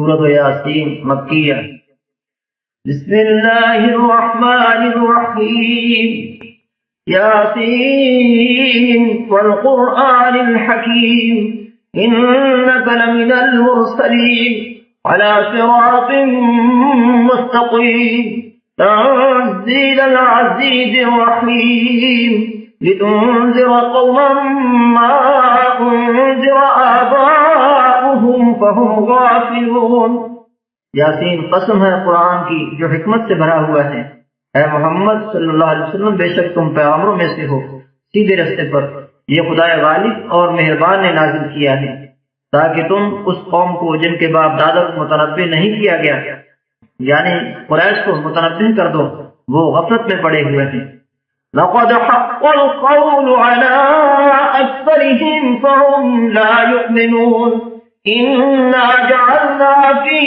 سورۃ یاسین مکیہ۔ بسم اللہ الرحمن الرحیم، یاسین والقرآن الحکیم انک لمن المرسلین علی صراط مستقیم تنزیل العزیز الرحیم لتنذر قوما ما انذر آباؤهم فهم غافلون۔ یاسین قسم ہے قرآن کی جو حکمت سے بھرا ہوا ہے، اے محمد صلی اللہ علیہ وسلم بے شک تم پیغمبروں میں سے ہو سیدھے رستے پر، یہ خدائے غالب اور مہربان نے نازل کیا ہے تاکہ تم اس قوم کو جن کے باپ دادا کو متنبع نہیں کیا گیا، یعنی قریش کو متنبع کر دو، وہ غفلت میں پڑے ہوئے ہیں۔ لقد حق القول على أكثرهم فهم لا يؤمنون إنا جعلنا في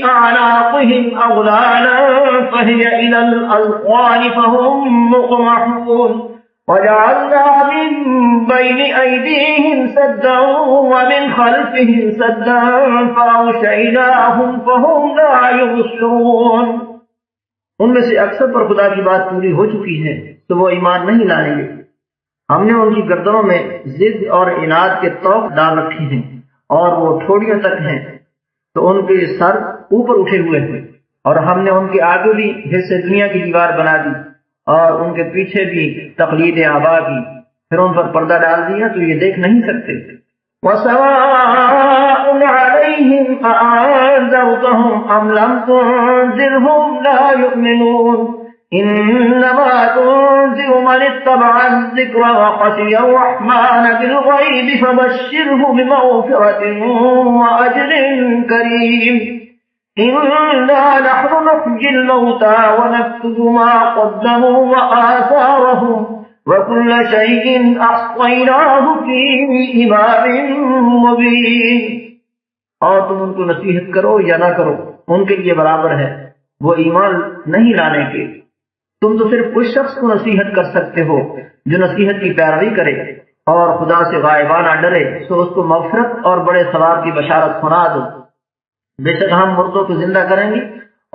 أعناقهم أغلالا فهي إلى الأذقان فهم مقمحون وجعلنا من بين أيديهم سدا ومن خلفهم سدا فأغشيناهم فهم لا يبصرون۔ ان میں سے اکثر پر خدا کی بات پوری ہو چکی ہے تو وہ ایمان نہیں لائیں گے۔ ہم نے ان کی گردنوں میں ضد اور عناد کے طوق ڈال رکھے ہیں اور وہ ٹھوڑیوں تک ہیں، تو ان کے سر اوپر اٹھے ہوئے ہیں، اور ہم نے ان کے آگے بھی حصے دنیا کی دیوار بنا دی اور ان کے پیچھے بھی تقلید آبا کی، پھر ان پر پردہ ڈال دیا تو یہ دیکھ نہیں سکتے۔ وَسَوَاءٌ عَلَيْهِمْ أَأَنذَرْتَهُمْ أَمْ لَمْ تُنذِرْهُمْ لَا يُؤْمِنُونَ إِنَّمَا تُنذِرُ مَنِ اتَّبَعَ الذِّكْرَ وَخَشِيَ الرَّحْمَنَ بِالْغَيْبِ فَبَشِّرْهُ بِمَغْفِرَةٍ وَأَجْرٍ كَرِيمٍ إِنَّا نَحْنُ نُحْيِي الْمَوْتَى وَنَكْتُبُ مَا قَدَّمُوا وَآثَارَهُمْ وَكُلَّ شَيْءٍ أَحْصَيْنَاهُ فِي إِمَامٍ مُبِينٍ۔ اور تم ان کو نصیحت کرو یا نہ کرو ان کے لیے برابر ہے، وہ ایمان نہیں لانے کے۔ تم تو صرف اس شخص کو نصیحت کر سکتے ہو جو نصیحت کی پیروی کرے اور خدا سے غائبانہ ڈرے، سو اس کو مغفرت اور بڑے ثواب کی بشارت سنا دو۔ بے شک ہم مردوں کو زندہ کریں گے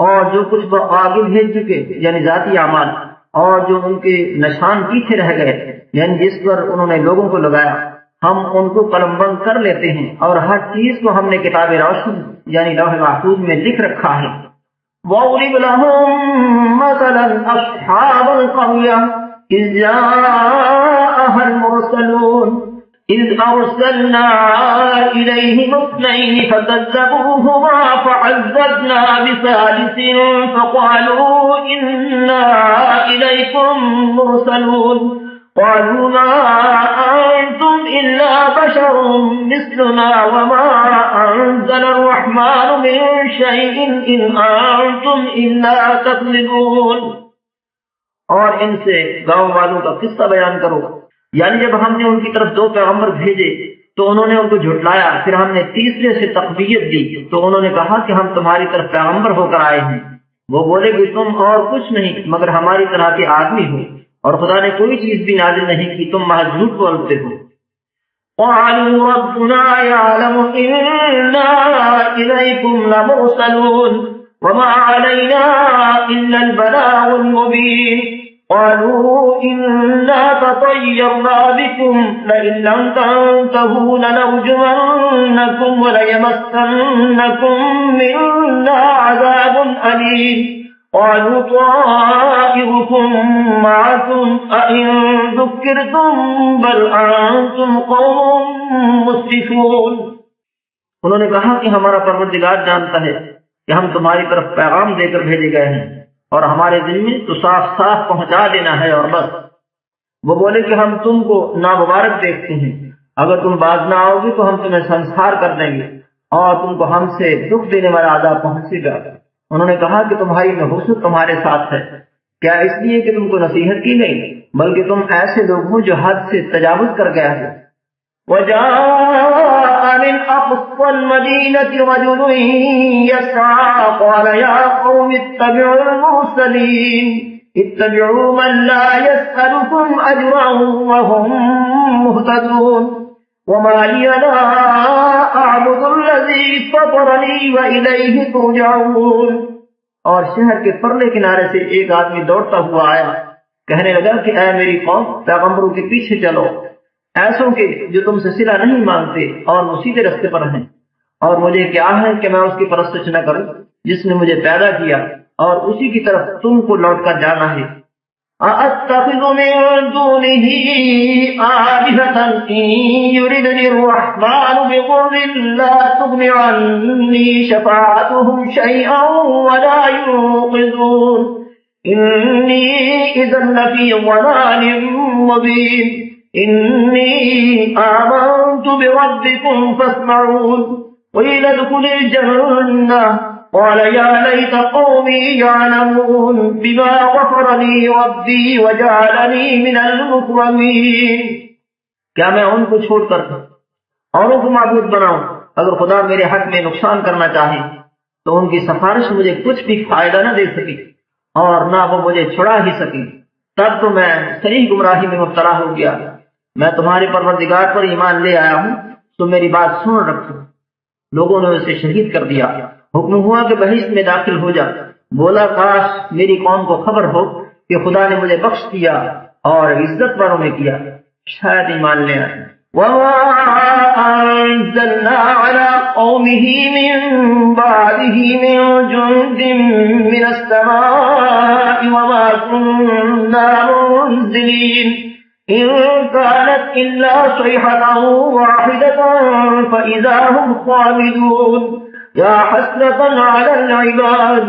اور جو کچھ وہ آگے بھیج چکے یعنی ذاتی اعمال، اور جو ان کے نشان پیچھے رہ گئے یعنی جس پر انہوں نے لوگوں کو لگایا، ہم ان کو قلم بند کر لیتے ہیں اور ہر چیز کو ہم نے کتاب روشن یعنی لوح محفوظ میں لکھ رکھا ہے۔ وَاضْرِبْ لَهُم مَّثَلًا أَصْحَابَ الْقَرْيَةِ إِذْ جَاءَهَا الْمُرْسَلُونَ إِذْ أَرْسَلْنَا إِلَيْهِمُ اثْنَيْنِ فَكَذَّبُوهُمَا فَعَزَّزْنَا بِثَالِثٍ فَقَالُوا إِنَّا إِلَيْكُمْ مُرْسَلُونَ قَالُوا مَا أَنتُمْ إِلَّا بَشَرٌ مِثْلُنَا وَمَا أَنزَلَ الرَّحْمَنُ مِن شَيْءٍ إِنْ أَنتُمْ إِلَّا تَكْذِبُونَ۔ اور ان سے گاؤں والوں کا قصہ بیان کرو، یعنی جب ہم نے ان کی طرف دو پیغمبر بھیجے تو انہوں نے ان کو جھٹلایا، پھر ہم نے تیسرے سے تقویت دی تو انہوں نے کہا کہ ہم تمہاری طرف پیغمبر ہو کر آئے ہیں۔ وہ بولے کہ تم اور کچھ نہیں مگر ہماری طرح کے آدمی ہو، اور خدا نے کوئی چیز بھی نازل نہیں کی، تم محض جھوٹ بولتے ہو۔ قالوا ربنا يعلم إنا إليكم لمرسلون وما علينا إلا البلاغ المبين قالوا إنا تطيرنا بكم لئن لم تنتهوا لنرجمنكم وليمسنكم منا عذاب أليم قالوا طائركم معكم أئن ذكرتم بل أنتم قوم مسرفون۔ انہوں نے کہا کہ ہمارا پروردگار جانتا ہے کہ ہم تمہاری طرف پیغام دے کر بھیجے گئے ہیں اور ہمارے دل میں تو صاف صاف پہنچا دینا ہے اور بس۔ وہ بولے کہ ہم تم کو نامبارک دیکھتے ہیں، اگر تم باز نہ آؤ گے تو ہم تمہیں سنسار کر دیں گے اور تم کو ہم سے دکھ دینے والا عذاب پہنچے گا۔ انہوں نے کہا کہ تمہاری نحوست تمہارے ساتھ ہے، کیا اس لیے کہ تم کو نصیحت کی نہیں، بلکہ تم ایسے لوگ ہو جو حد سے تجاوز کر گیا ہے۔ وَجَاءَ مِنْ أَقْصَى الْمَدِينَةِ رَجُلٌ يَسْعَىٰ قَالَ يَا قَوْمِ اتَّبِعُوا الْمُرْسَلِينَ اتَّبِعُوا مَن لَّا يَسْأَلُكُمْ أَجْرًا وَهُم مُّهْتَدُونَ وما لي لا أعبد الذي فطرني وإليه ترجعون۔ اور شہر کے پرلے کنارے سے ایک آدمی دوڑتا ہوا آیا، کہنے لگا کہ اے میری قوم، پیغمبروں کے پیچھے چلو، ایسوں کے جو تم سے صلہ نہیں مانگتے اور وہ سیدھے راستے پر ہیں، اور مجھے کیا ہے کہ میں اس کی پرستش نہ کروں جس نے مجھے پیدا کیا، اور اسی کی طرف تم کو لوٹ کر جانا ہے۔ أَأَتَّخِذُ مِن دُونِهِ آلِهَةً إِن يُرِدْنِ الرَّحْمَنُ بِضُرٍّ لَّا تُغْنِ عَنِّي شَفَاعَتُهُمْ شَيْئًا وَلَا يُنقِذُونِ إِنِّي إِذًا لَّفِي ضَلَالٍ مُّبِينٍ إِنِّي آمَنتُ بِرَبِّكُمْ فَاسْمَعُونِ قِيلَ ادْخُلِ الْجَنَّةَ قال يا ليت قومي يعلمون بما غفر لي ربي وجعلني من المكرمين۔ کیا میں ان کو چھوڑ کر اوروں کو معبود بناؤں؟ اگر خدا میرے حق میں نقصان کرنا چاہے تو ان کی سفارش مجھے کچھ بھی فائدہ نہ دے سکی اور نہ وہ مجھے چھڑا ہی سکی، تب تو میں صریح گمراہی میں مبتلا ہو گیا۔ میں تمہارے پروردگار پر ایمان لے آیا ہوں، تو میری بات سن رکھو۔ لوگوں نے اسے شہید کر دیا۔ حکم ہوا کہ بہشت میں داخل ہو جا۔ بولا کاش میری قوم کو خبر ہو کہ خدا نے مجھے بخش دیا اور عزت والوں میں کیا، شاید ایمان لے آئے۔ وَمَا أَنزَلْنَا عَلَىٰ قَوْمِهِ مِن بَعْدِهِ مِن جُندٍ مِّنَ السَّمَاءِ وَمَا كُنَّا مُنزِلِينَ إِن كَانَتْ إِلَّا صَيْحَةً وَاحِدَةً فَإِذَا هُمْ خَامِدُونَ يا حسرة على العباد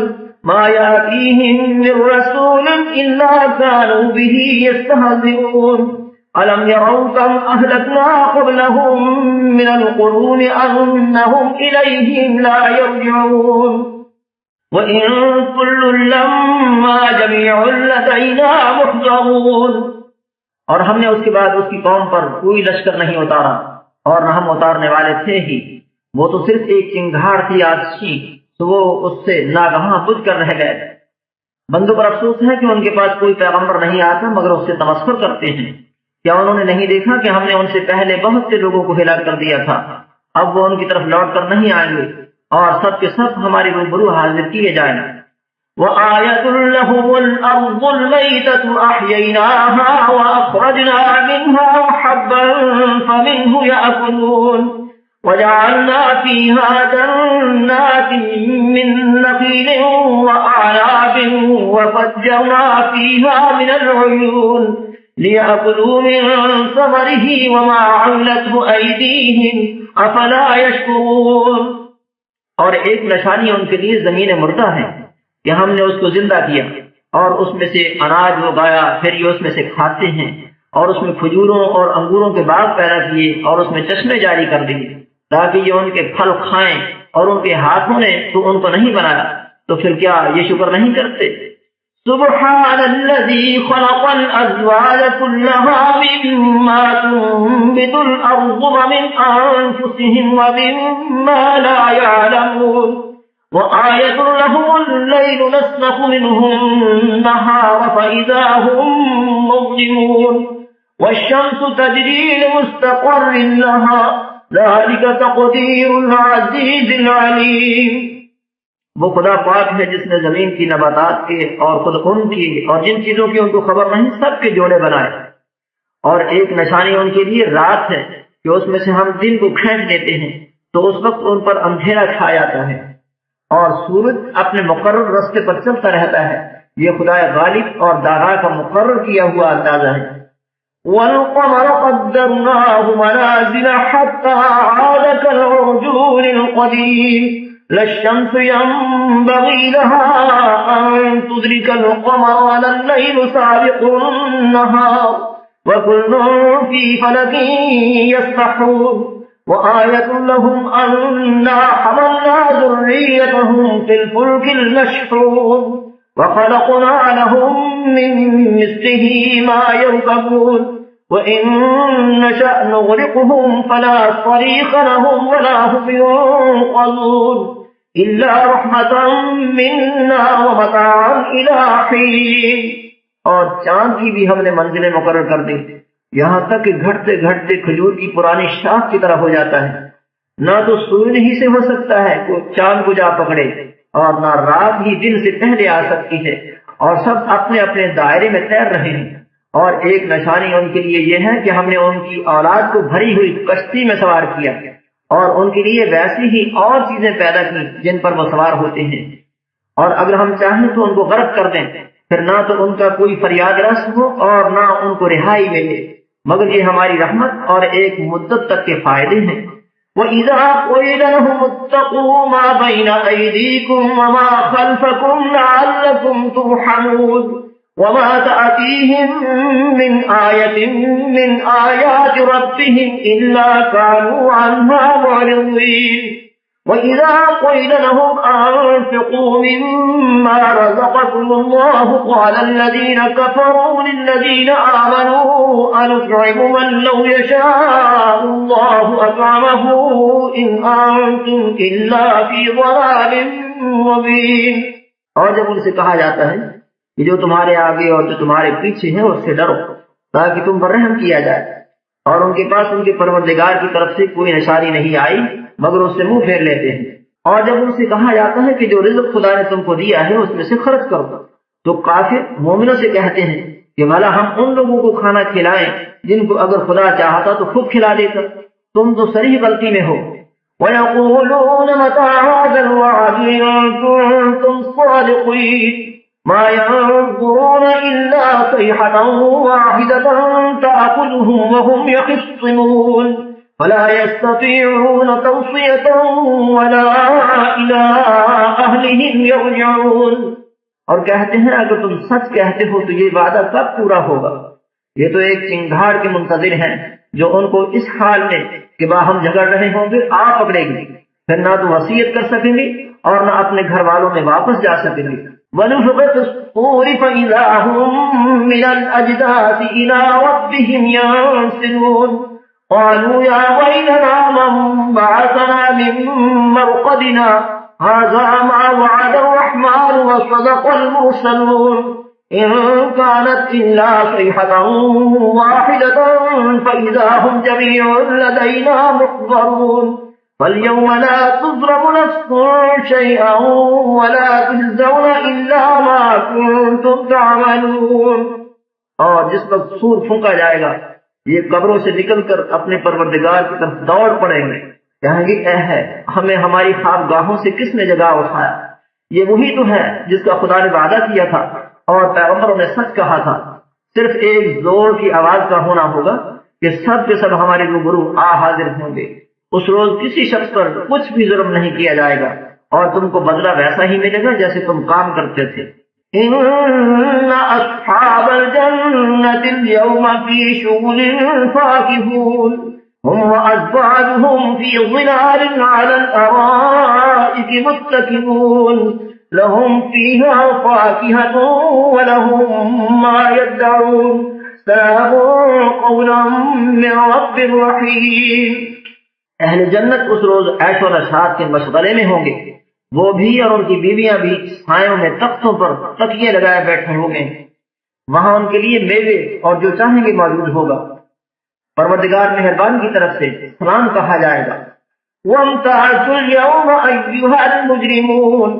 ما يأتيهم من رسول إلا كانوا به يستهزئون ألم يروا كم أهلكنا قبلهم من القرون أنهم إليهم لا يرجعون وإن كل لما جميع لدينا محضرون۔ اور ہم نے اس کے بعد اس کی قوم پر کوئی لشکر نہیں اتارا اور نہ ہم اتارنے والے تھے ہی، وہ تو صرف ایک چنگھاڑ تھی آتشی، تو وہ اس سے ناگہاں بجھ کر رہ گئے۔ بندوں پر افسوس ہے کہ ان کے پاس کوئی پیغمبر نہیں آتا مگر اس سے تمسخر کرتے ہیں۔ کیا انہوں نے نہیں دیکھا کہ ہم نے ان سے پہلے بہت سے لوگوں کو ہلاک کر دیا تھا؟ اب وہ ان کی طرف لوٹ کر نہیں آئیں گے اور سب کے سب ہماری روبرو حاضر کیے جائیں گے۔ وَآيَةٌ لَّهُمُ الْأَرْضُ الْمَيْتَةُ أَحْيَيْنَاهَا وَأَخْرَجْنَا مِنْهَا حَبًّا فَمِنْهُ يَأْكُلُونَ وَجَعَلْنَا فِيهَا جَنَّاتٍ مِّن نَّخِيلٍ وَأَعْنَابٍ وَفَجَّرْنَا فِيهَا مِنَ الْعُيُونِ لِيَأْكُلُوا مِن ثَمَرِهِ وَمَا عَمِلَتْهُ أَيْدِيهِمْ أَفَلَا يَشْكُرُونَ۔ اور ایک نشانی ان کے لیے زمین مردہ ہے کہ ہم نے اس کو زندہ کیا اور اس میں سے اناج اگایا، پھر یہ اس میں سے کھاتے ہیں، اور اس میں کھجوروں اور انگوروں کے باغ پیدا کیے اور اس میں چشمے جاری کر دیے تاکہ یہ ان کے پھل کھائیں، اور ان کے ہاتھوں نے تو ان کو نہیں بنایا، تو پھر کیا یہ شکر نہیں کرتے؟ سبحان الذي خلق الازواج كلها مما تنبت الارض ومن انفسهم ومما لا يعلمون وآية لهم الليل نسلخ منه النهار فإذا هم مظلمون والشمس تجري لمستقر لها ذلك تقدير العزيز العليم۔ وہ خدا پاک ہے جس نے زمین کی نباتات کے اور خود ان کی اور جن چیزوں کی ان کو خبر نہیں سب کے جوڑے بنائے، اور ایک نشانی ان کے لیے رات ہے کہ اس میں سے ہم دن کو کھینچ لیتے ہیں تو اس وقت ان پر اندھیرا چھا جاتا ہے، اور سورج اپنے مقرر راستے پر چلتا رہتا ہے۔ یہ خدا غالب اور دانا کا مقرر کیا ہوا اندازہ ہے۔ وَالْقَمَرَ قَدَّرْنَاهُ مَنَازِلَ حَتَّى عَادَ كَالْعُرْجُونِ الْقَدِيمِ لَا الشَّمْسُ يَنبَغِي لَهَا أَن تُدْرِكَ الْقَمَرَ وَلَا اللَّيْلُ سَابِقُ النَّهَارِ وَكُلٌّ فِي فَلَكٍ يَسْبَحُونَ وآية لهم أنا حملنا ذريتهم في الفلك المشحون وخلقنا لهم من مثله ما يركبون وإن نشأ نغرقهم فلا صريخ لهم ولا هم ينقذون إلا رحمة منا ومتاعا إلى حين۔ اور چاند کی بھی ہم نے منزلیں مقرر کر دی یہاں تک کہ گھٹتے گھٹتے کھجور کی پرانی شاخ کی طرح ہو جاتا ہے۔ نہ تو سورج ہی سے ہو سکتا ہے کوئی چاند کو جا پکڑے، اور نہ رات ہی دن سے پہلے آ سکتی ہے، اور سب اپنے اپنے دائرے میں تیر رہے ہیں۔ اور ایک نشانی ان کے لیے یہ ہے کہ ہم نے ان کی اولاد کو بھری ہوئی کشتی میں سوار کیا، اور ان کے لیے ویسی ہی اور چیزیں پیدا کی جن پر وہ سوار ہوتے ہیں، اور اگر ہم چاہیں تو ان کو غرق کر دیں، پھر نہ تو ان کا کوئی فریاد رس ہو اور نہ ان کو رہائی ملے، مگر یہ ہماری رحمت اور ایک مدت تک کے فائدے ہیں۔ وَإِذَا قُيلَ لَهُمُ اتَّقُوا مَا بَيْنَ أَيْدِيكُمْ وَمَا خَلْفَكُمْ لَعَلَّكُمْ تُرْحَمُونَ وَمَا تَأْتِيهِمْ مِنْ آيَةٍ مِنْ آيَاتِ رَبِّهِمْ إِلَّا كَانُوا عَنْهَا مُعْرِضِينَ وَإِذَا قِيلَ لَهُمْ أَنفِقُوا مِمَّا رَزَقَكُمُ اللَّهُ قَالَ الَّذِينَ كَفَرُوا لِلَّذِينَ آمَنُوا أَنُطْعِمُ مَن لَّوْ يَشَاءُ اللَّهُ أَطْعَمَهُ إِنْ أَنتُمْ إِلَّا فِي ضَلَالٍ مُّبِينٍ۔ اور جب ان سے کہا جاتا ہے کہ جو تمہارے آگے اور جو تمہارے پیچھے ہیں اس سے ڈرو تاکہ تم پر رحم کیا جائے، اور ان کے پاس ان کے پروردگار کی طرف سے کوئی نشانی نہیں آئی مگر اس سے منہ پھیر لیتے ہیں۔ اور جب ان سے کہا جاتا ہے کہ جو رزق خدا نے تم کو دیا ہے اس میں سے خرچ کرو، تو کافر مومنوں سے کہتے ہیں کہ بھلا ہم ان لوگوں کو کھانا کھلائیں جن کو اگر خدا چاہتا تو خود کھلا دیتا، تم تو صریح غلطی میں ہو۔ وَيَقُولُونَ مَتَىٰ هَٰذَا الْوَعْدُ إِن كُنتُمْ صَادِقِينَ مَا يَنظُرُونَ إِلَّا صَيْحَةً وَاحِدَةً تَأْخُذُهُمْ وَهُمْ يَخِصِّمُونَ فَلَا يَسْتَطِيعُونَ تَوْصِيَةً وَلَا إِلَىٰ أَهْلِهِمْ يَرْجِعُونَ۔ اور کہتے ہیں اگر تم سچ کہتے ہو تو یہ وعدہ کب پورا ہوگا؟ یہ تو ایک چنگھاڑ کے منتظر ہیں جو ان کو اس حال میں کہ باہم جھگڑ رہے ہوں گے آ پکڑے گی، پھر نہ تو وصیت کر سکیں گے اور نہ اپنے گھر والوں میں واپس جا سکیں گے۔ وَنُفِخَ فِي الصُّورِ فَإِذَا هُم مِّنَ الْأَجْدَاثِ إِلَىٰ رَبِّهِمْ يَنسِلُونَ قَالُوا يَا وَيْلَنَا مَن بَعَثَنَا مِن مَّرْقَدِنَا هَٰذَا مَا وَعَدَ الرَّحْمَٰنُ وَصَدَقَ الْمُرْسَلُونَ إِن كَانَتْ إِلَّا صَيْحَةً وَاحِدَةً فَإِذَا هُمْ جَمِيعٌ لَّدَيْنَا مُحْضَرُونَ فَالْيَوْمَ لَا تُظْلَمُ نَفْسٌ شَيْئًا وَلَا تُجْزَوْنَ إِلَّا مَا كُنتُمْ تَعْمَلُونَ۔ اور جس وقت سور پھونکا جائے گا یہ قبروں سے نکل کر اپنے پروردگار کی طرف دوڑ پڑیں گے، کہیں گے اے ہے ہمیں ہماری خوابگاہوں سے کس نے جگا اٹھایا؟ یہ وہی تو ہے جس کا خدا نے وعدہ کیا تھا اور پیغمبروں نے سچ کہا تھا۔ صرف ایک زور کی آواز کا ہونا ہوگا کہ سب کے سب ہمارے روبرو آ حاضر ہوں گے۔ اس روز کسی شخص پر کچھ بھی ظلم نہیں کیا جائے گا اور تم کو بدلہ ویسا ہی ملے گا جیسے تم کام کرتے تھے۔ ان اصحاب الجنة اليوم في شغل فاكهون هم وازواجهم في ظلال على الارائك متكئون لهم فيها فاكهة ولهم ما يدعون سلام قولا من رب رحيم۔ اہل جنت اس روز عیش و نشاط کے مشغلے میں ہوں گے، وہ بھی اور ان کی بیویاں بھی سایوں میں تختوں پر تکیے لگائے بیٹھے ہوں گے، وہاں ان کے لیے میوے اور جو چاہیں گے موجود ہوگا۔ پروردگار مہربان کی طرف سے سلام کہا جائے گا۔ وَامْتَازُوا الْيَوْمَ أَيُّهَا الْمُجْرِمُونَ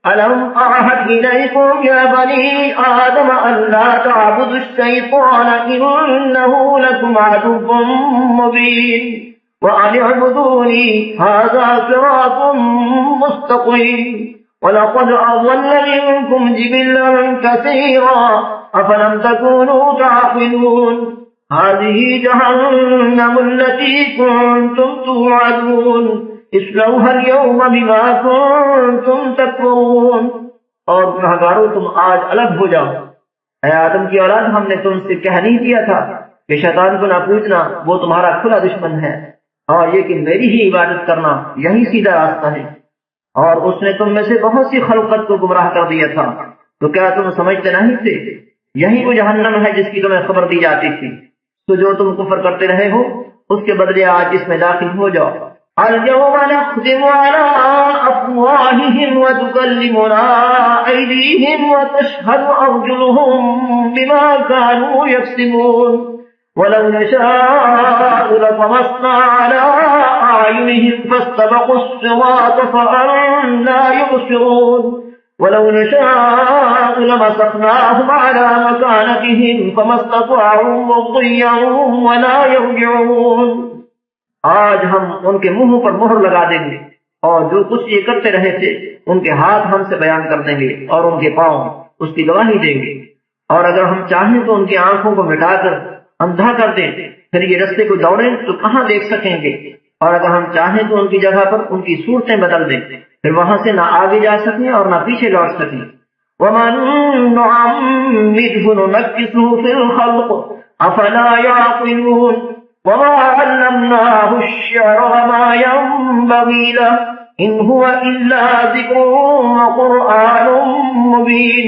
أَلَمْ أَعْهَدْ إِلَيْكُمْ يَا بَنِي آدَمَ أَلَّا تَعْبُدُوا الشَّيْطَانَ إِنَّهُ لَكُمْ عَدُوٌّ مُّبِينٌ وَأَنِ اعْبُدُونِي هَٰذَا صِرَاطٌ مُّسْتَقِيمٌ وَلَقَدْ أَضَلَّ مِنكُمْ جِبِلًّا كَثِيرًا أَفَلَمْ تَكُونُوا تَعْقِلُونَ هَٰذِهِ جَهَنَّمُ الَّتِي كُنتُمْ تُوعَدُونَ اصْلَوْهَا الْيَوْمَ بِمَا كُنتُمْ تَكْفُرُونَ۔ اور گنہگارو تم آج الگ ہو جاؤ۔ اے آدم کی اولاد ہم نے تم سے کہہ نہیں دیا تھا کہ شیطان کو نہ پوجنا، وہ تمہارا کھلا دشمن ہے، اور یہ کہ میری ہی عبادت کرنا یہی سیدھا راستہ ہے۔ اور اس نے تم میں سے بہت سی خلقت کو گمراہ کر دیا تھا، تو کیا تم سمجھتے نہیں تھے؟ یہی وہ جہنم ہے جس کی تمہیں خبر دی جاتی تھی، تو جو تم کفر کرتے رہے ہو اس کے بدلے آج اس میں داخل ہو جاؤ۔ اليوم نختم على أفواههم وتكلمنا أيديهم وتشهد أرجلهم بما كانوا يكسبون وَلَوْ نَشَاءُ لَطَمَسْنَا عَلَىٰ أَعْيُنِهِمْ فَاسْتَبَقُوا الصِّرَاطَ فَأَنَّىٰ يُبْصِرُونَ وَلَوْ نَشَاءُ لَمَسَخْنَاهُمْ عَلَىٰ مَكَانَتِهِمْ فَمَا اسْتَطَاعُوا مُضِيًّا وَلَا يَرْجِعُونَ۔ آج ہم ان کے منہ پر مہر لگا دیں گے، اور جو کچھ یہ کرتے رہے تھے ان کے ہاتھ ہم سے بیان کر دیں گے، اور ان کے پاؤں اس کی گواہی دیں گے۔ اور اگر ہم چاہیں تو ان کی آنکھوں کو مٹا کر اندھا کر دیں، پھر یہ رستے کو دوڑیں تو کہاں دیکھ سکیں گے؟ اور اگر ہم چاہیں تو ان کی جگہ پر ان کی صورتیں بدل دیں، پھر وہاں سے نہ آگے جا سکیں اور نہ پیچھے لوٹ سکیں۔ وَمَن نُّعَمِّرْهُ نُنَكِّسْهُ فِي الْخَلْقِ أَفَلَا يَعْقِلُونَ وَمَا عَلَّمْنَاهُ الشِّعْرَ وَمَا يَنبَغِي لَهُ إِنْ هُوَ إِلَّا ذِكْرٌ وَقُرْآنٌ مُّبِينٌ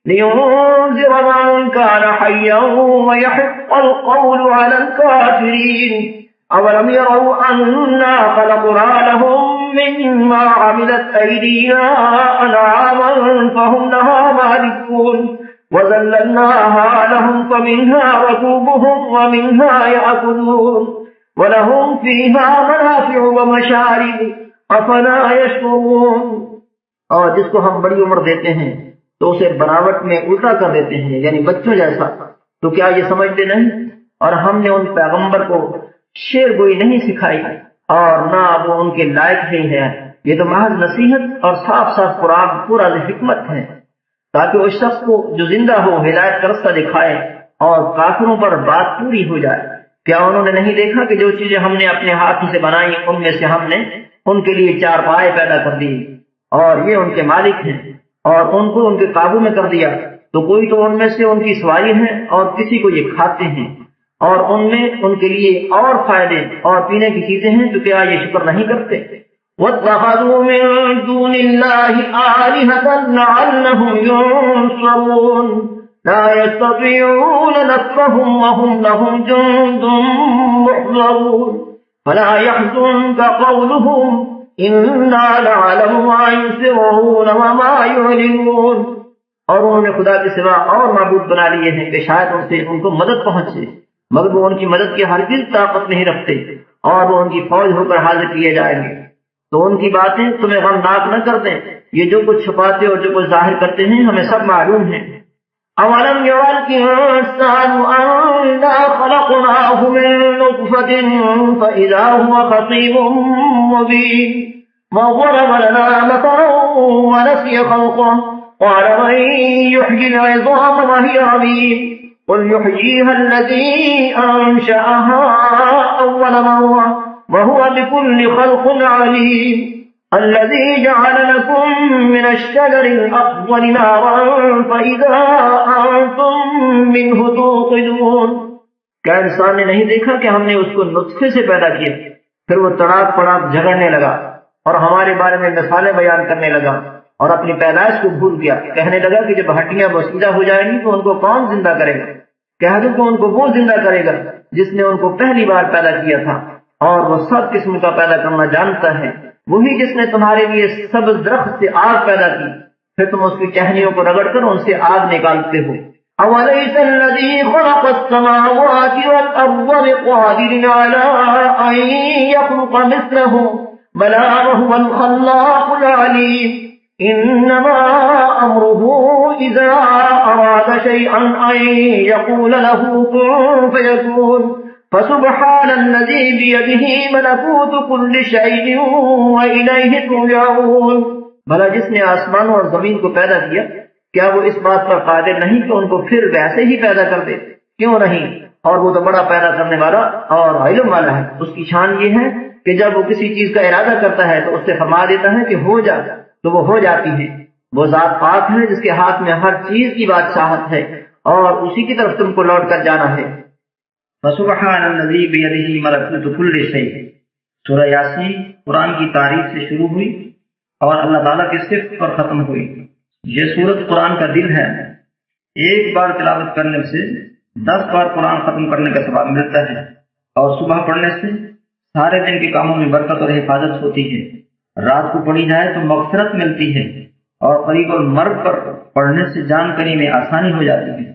لِيُنذِرَ مَن كَانَ حَيًّا وَيَحِقَّ الْقَوْلُ عَلَى الْكَافِرِينَ أَوَلَمْ يَرَوْا أَنَّا خَلَقْنَا لَهُم مِّمَّا عَمِلَتْ أَيْدِينَا أَنْعَامًا فَهُمْ لَهَا مَالِكُونَ وَذَلَّلْنَاهَا لَهُمْ فَمِنْهَا رَكُوبُهُمْ وَمِنْهَا يَأْكُلُونَ وَلَهُمْ فِيهَا مَنَافِعُ وَمَشَارِبُ أَفَلَا يَشْكُرُونَ۔ اور جس کو ہم بڑی عمر دیتے ہیں تو اسے بناوٹ میں الٹا کر دیتے ہیں، یعنی بچوں جیسا، تو کیا یہ سمجھتے نہیں؟ اور ہم نے ان پیغمبر کو شعر گوئی نہیں سکھائی، اور نہ وہ ان کے لائق ہی ہے۔ یہ تو محض نصیحت اور صاف صاف قرآن پورا حکمت ہے، تاکہ اس شخص کو جو زندہ ہو ہدایت کا رستہ دکھائے اور کافروں پر بات پوری ہو جائے۔ کیا انہوں نے نہیں دیکھا کہ جو چیزیں ہم نے اپنے ہاتھوں سے بنائی ان میں سے ہم نے ان کے لیے چار پائے پیدا کر دی، اور یہ ان کے مالک ہیں، اور ان کو ان کے قابو میں کر دیا، تو کوئی تو ان میں سے ان کی سواری ہے اور کسی کو یہ کھاتے ہیں، اور ان میں ان کے لیے اور فائدے اور پینے کی چیزیں ہیں، تو کیا یہ شکر نہیں کرتے؟ وَاتَّخَذُوا مِن دُونِ اللَّهِ آلِهَةً لَعَلَّهُمْ يُنصَرُونَ لَا يَسْتَطِيعُونَ نَصْرَهُمْ وَهُمْ لَهُمْ جُندٌ مُّحْضَرُونَ فَلَا يَحْزُنكَ قَوْلُهُمْ إِنَّا نَعْلَمُ مَا يُسِرُّونَ وَمَا يُعْلِنُونَ۔ اور انہوں نے خدا کے سوا اور معبود بنا لیے ہیں کہ شاید ان سے ان کو مدد پہنچے، مگر وہ ان کی مدد کی ہرگز طاقت نہیں رکھتے، اور وہ ان کی فوج ہو کر حاضر کیے جائیں گے۔ تو ان کی باتیں تمہیں غمناک نہ کر دیں، یہ جو کچھ چھپاتے اور جو کچھ ظاہر کرتے ہیں ہمیں سب معلوم ہے۔ أَوَلَمْ يَرَ الْإِنسَانُ أَنَّا خَلَقْنَاهُ مِن نُّطْفَةٍ فَإِذَا هُوَ خَصِيمٌ مُّبِينٌ وَضَرَبَ لَنَا مَثَلًا وَنَسِيَ خَلْقَهُ قَالَ مَن يُحْيِي الْعِظَامَ وَهِيَ رَمِيمٌ قُلْ يُحْيِيهَا الَّذِي أَنشَأَهَا أَوَّلَ مَرَّةٍ وَهُوَ بِكُلِّ خَلْقٍ عَلِيمٌ الَّذِي جَعَلَ لَكُم مِّنَ الشَّجَرِ الْأَخْضَرِ نَارًا فَإِذَا أَنتُم مِّنْهُ تُوقِدُونَ۔ کیا انسان نے نہیں دیکھا کہ ہم نے اس کو نطفے سے پیدا کیا، پھر وہ تڑاک پڑاک جھگڑنے لگا اور ہمارے بارے میں مثالیں بیان کرنے لگا، اور اپنی پیدائش کو بھول گیا، کہنے لگا کہ جب ہڈیاں بوسیدہ ہو جائیں گی تو ان کو کون زندہ کرے گا؟ کہہ دو کہ ان کو وہ زندہ کرے گا جس نے ان کو پہلی بار پیدا کیا تھا، اور وہ سب قسم کا پیدا کرنا جانتا ہے، وہی جس نے تمہارے لیے سبز درخت سے آگ پیدا کی، پھر تم اس کی ٹہنیوں کو رگڑ کر ان سے آگ نکالتے ہو۔ أَوَلَيْسَ الَّذِي خَلَقَ السَّمَاوَاتِ وَالْأَرْضَ بِقَادِرٍ عَلَىٰ أَن يَخْلُقَ مِثْلَهُم بَلَىٰ وَهُوَ الْخَلَّاقُ الْعَلِيمُ إِنَّمَا أَمْرُهُ إِذَا أَرَادَ شَيْئًا أَن يَقُولَ لَهُ كُن فَيَكُونُ فَسُبْحَانَ الَّذِي بِيَدِهِ مَلَكُوتُ كُلِّ شَيْءٍ وَإِلَيْهِ تُرْجَعُونَ۔ بھلا جس نے آسمانوں اور زمین کو پیدا کیا، کیا وہ اس بات پر قادر نہیں کہ ان کو پھر ویسے ہی پیدا کر دے؟ کیوں نہیں، اور وہ تو بڑا پیدا کرنے والا اور علم والا ہے۔ اس کی شان یہ ہے کہ جب وہ کسی چیز کا ارادہ کرتا ہے تو اس سے فرما دیتا ہے کہ ہو جا، تو وہ ہو جاتی ہے۔ وہ ذات پاک ہے جس کے ہاتھ میں ہر چیز کی بادشاہت ہے، اور اسی کی طرف تم کو لوٹ کر جانا ہے۔ فَسُبْحَانَ الَّذِي بِيَدِهِ مَلَكُوتُ كُلِّ شَيْءٍ۔ سورہ یاسین قرآن کی تعریف سے شروع ہوئی اور اللہ تعالیٰ کی صفت پر ختم ہوئی۔ یہ سورت قرآن کا دل ہے، ایک بار تلاوت کرنے سے 10 بار قرآن ختم کرنے کا ثواب ملتا ہے، اور صبح پڑھنے سے سارے دن کے کاموں میں برکت اور حفاظت ہوتی ہے۔ رات کو پڑھی جائے تو مغفرت ملتی ہے، اور قریب المرگ پر پڑھنے سے جان کنی میں آسانی ہو جاتی ہے۔